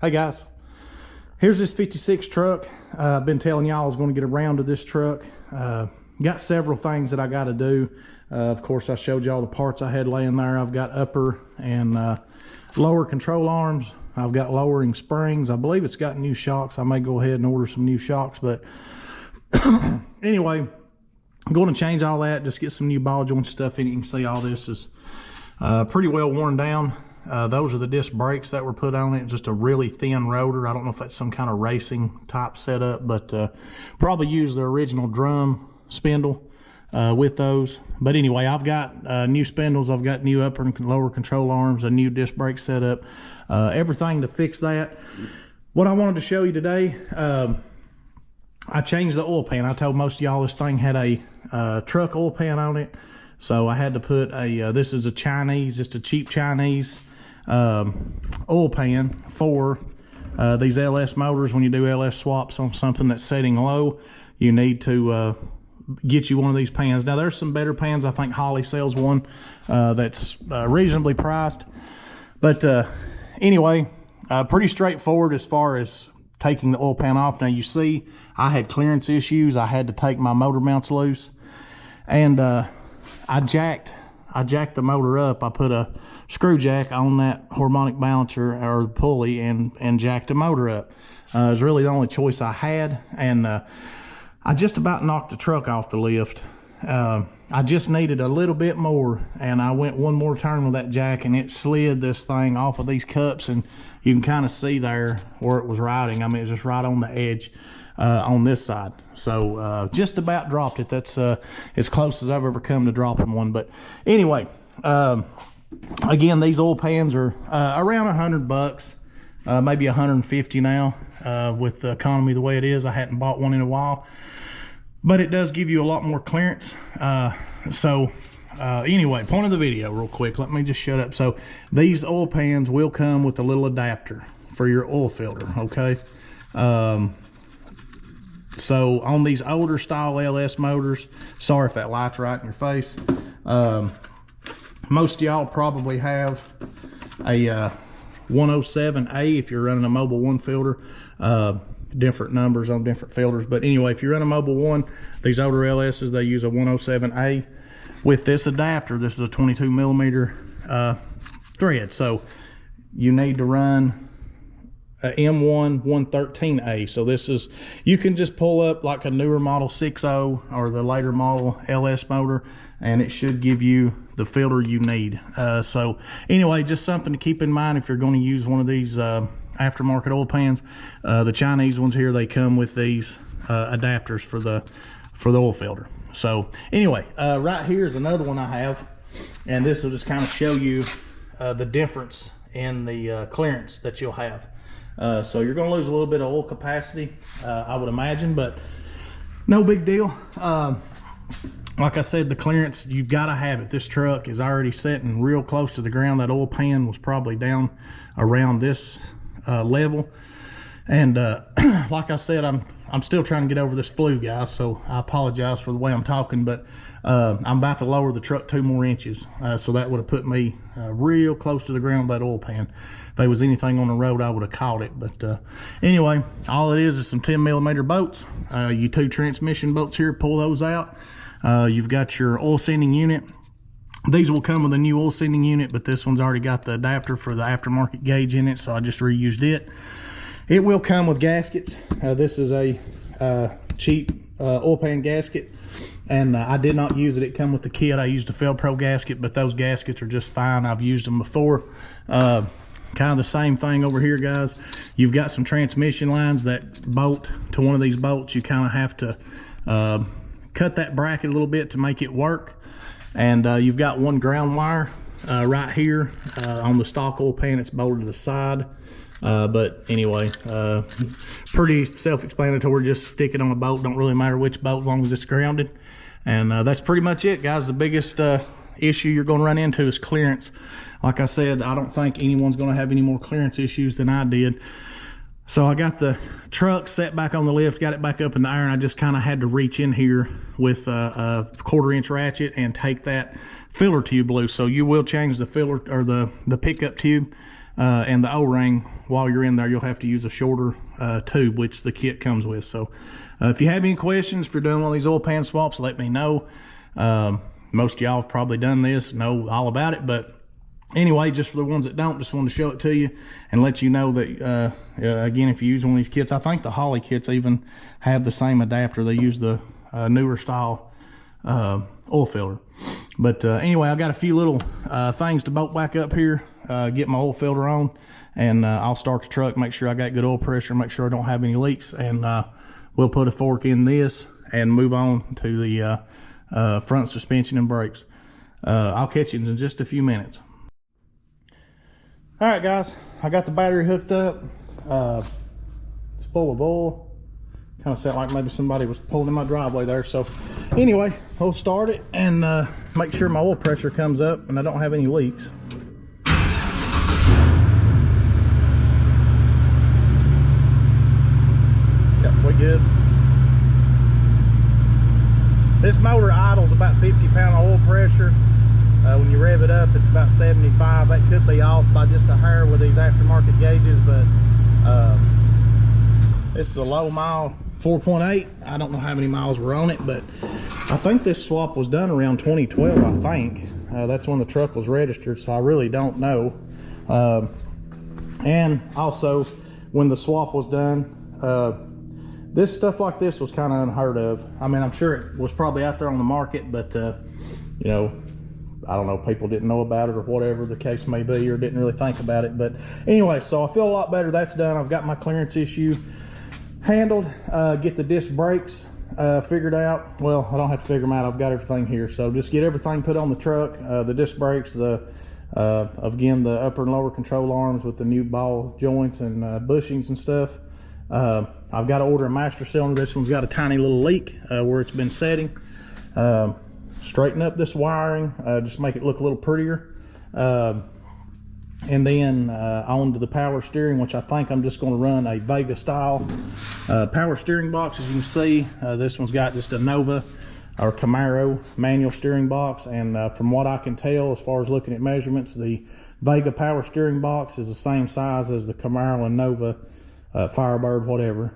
Hey guys, here's this 56 truck. I've been telling y'all I was going to get around to this truck. Got several things that I got to do. Of course, I showed y'all the parts I had laying there. I've got upper and lower control arms. I've got lowering springs. I believe it's got new shocks. I may go ahead and order some new shocks, but anyway, I'm going to change all that, just get some new ball joint stuff in it. You can see all this is pretty well worn down. Those are the disc brakes that were put on it. Just a really thin rotor. I don't know if that's some kind of racing type setup, but probably use the original drum spindle with those. But anyway, I've got new spindles. I've got new upper and lower control arms, a new disc brake setup, everything to fix that. What I wanted to show you today, I changed the oil pan. I told most of y'all this thing had a truck oil pan on it. So I had to put a, this is a Chinese, just a cheap Chinese oil pan for these LS motors. When you do LS swaps on something that's setting low, you need to get you one of these pans. Now there's some better pans. I think Holley sells one that's reasonably priced. But anyway, pretty straightforward as far as taking the oil pan off. Now you see I had clearance issues. I had to take my motor mounts loose, and I jacked the motor up. I put a screw jack on that harmonic balancer or pulley and jacked the motor up. It was really the only choice I had, and I just about knocked the truck off the lift. I just needed a little bit more, and I went one more turn with that jack, and it slid this thing off of these cups, and you can kind of see there where it was riding. I mean, it was just right on the edge on this side. So just about dropped it. That's as close as I've ever come to dropping one. But anyway, again, these oil pans are around $100, maybe 150 now, with the economy the way it is. I hadn't bought one in a while, but it does give you a lot more clearance. Anyway, point of the video real quick, let me just shut up. So these oil pans will come with a little adapter for your oil filter, okay? So on these older style LS motors, sorry if that light's right in your face, most of y'all probably have a 107A if you're running a Mobil 1 filter. Different numbers on different filters, but anyway, if you run a Mobil 1, these older LSs, they use a 107A with this adapter. This is a 22 millimeter thread, so you need to run a M1 113A. So this is, you can just pull up like a newer model 6.0 or the later model LS motor, and it should give you the filter you need. So anyway, just something to keep in mind if you're going to use one of these aftermarket oil pans. The Chinese ones here, they come with these adapters for the oil filter. So anyway, right here is another one I have, and this will just kind of show you the difference in the clearance that you'll have. So you're going to lose a little bit of oil capacity, I would imagine, but no big deal. Like I said, the clearance, you've got to have it. This truck is already sitting real close to the ground. That oil pan was probably down around this level, and like I said, I'm still trying to get over this flu, guys, so I apologize for the way I'm talking, but I'm about to lower the truck 2 more inches, so that would have put me real close to the ground with that oil pan. If there was anything on the road, I would have caught it. But anyway, all it is some 10 millimeter bolts. You 2 transmission bolts here, pull those out. You've got your oil sending unit. These will come with a new oil sending unit, but this one's already got the adapter for the aftermarket gauge in it, so I just reused it. It will come with gaskets. This is a cheap oil pan gasket, and I did not use it. It come with the kit. I used a Fel-Pro gasket, but those gaskets are just fine. I've used them before. Kind of the same thing over here, guys. You've got some transmission lines that bolt to one of these bolts. You kind of have to cut that bracket a little bit to make it work. And you've got one ground wire right here on the stock oil pan. It's bolted to the side. But anyway, pretty self-explanatory. Just stick it on a bolt. Don't really matter which bolt as long as it's grounded. And that's pretty much it, guys. The biggest issue you're going to run into is clearance. Like I said, I don't think anyone's going to have any more clearance issues than I did. So I got the truck set back on the lift, got it back up in the air, and I just kind of had to reach in here with a 1/4 inch ratchet and take that filler tube loose. So you will change the filler or the pickup tube and the O-ring, while you're in there, you'll have to use a shorter tube, which the kit comes with. So if you have any questions, if you're doing one of these oil pan swaps, let me know. Most of y'all have probably done this, know all about it, but anyway, just for the ones that don't, just wanted to show it to you and let you know that, again, if you use one of these kits, I think the Holley kits even have the same adapter. They use the newer style oil filter. But anyway, I got a few little things to bolt back up here, get my oil filter on, and I'll start the truck, make sure I got good oil pressure, make sure I don't have any leaks, and we'll put a fork in this and move on to the front suspension and brakes. I'll catch you in just a few minutes. All right, guys, I got the battery hooked up. It's full of oil. Kind of sound like maybe somebody was pulling in my driveway there. So anyway, we'll start it and make sure my oil pressure comes up and I don't have any leaks. Yep, we good. This motor idles about 50-pound oil pressure. When you rev it up, it's about 75. That could be off by just a hair with these aftermarket gauges, but this is a low mile 4.8. I don't know how many miles were on it, but I think this swap was done around 2012, I think. That's when the truck was registered, so I really don't know. And also, when the swap was done, this stuff like this was kind of unheard of. I mean, I'm sure it was probably out there on the market, but you know, I don't know, people didn't know about it or whatever the case may be, or didn't really think about it. But anyway, so I feel a lot better. That's done. I've got my clearance issue handled. Get the disc brakes figured out. Well, I don't have to figure them out. I've got everything here. So just get everything put on the truck. The disc brakes, again, the upper and lower control arms with the new ball joints and bushings and stuff. I've got to order a master cylinder. This one's got a tiny little leak where it's been setting. Straighten up this wiring, just make it look a little prettier. And then on to the power steering, which I think I'm just going to run a Vega style power steering box. As you can see, this one's got just a Nova or Camaro manual steering box, and from what I can tell, as far as looking at measurements, the Vega power steering box is the same size as the Camaro and Nova Firebird, whatever,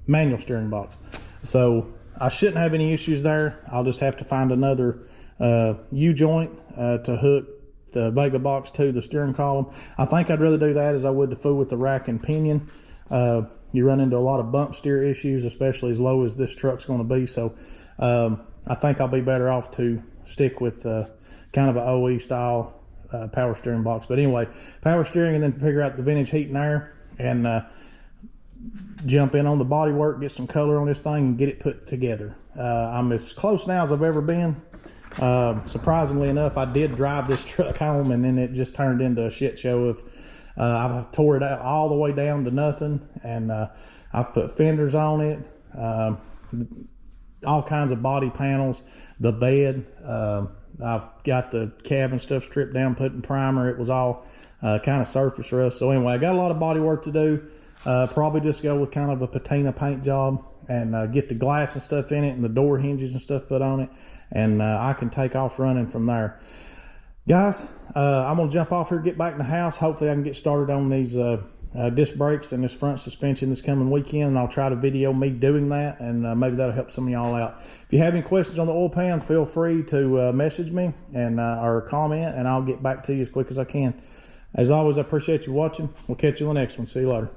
manual steering box. So I shouldn't have any issues there. I'll just have to find another U-joint to hook the Vega box to the steering column. I think I'd rather do that as I would to fool with the rack and pinion. You run into a lot of bump steer issues, especially as low as this truck's going to be. So I think I'll be better off to stick with kind of an OE style power steering box. But anyway, power steering, and then figure out the vintage heat and air, and jump in on the body work, get some color on this thing, and get it put together. I'm as close now as I've ever been. Surprisingly enough, I did drive this truck home, and then it just turned into a shit show of I tore it out all the way down to nothing, and I've put fenders on it, all kinds of body panels, the bed. I've got the cabin stuff stripped down, put in primer. It was all kind of surface rust. So anyway, I got a lot of body work to do. Probably just go with kind of a patina paint job and get the glass and stuff in it and the door hinges and stuff put on it, and I can take off running from there. Guys, I'm gonna jump off here, get back in the house. Hopefully I can get started on these disc brakes and this front suspension this coming weekend, and I'll try to video me doing that, and maybe that'll help some of y'all out. If you have any questions on the oil pan, feel free to message me and or comment, and I'll get back to you as quick as I can. As always, I appreciate you watching. We'll catch you in the next one. See you later.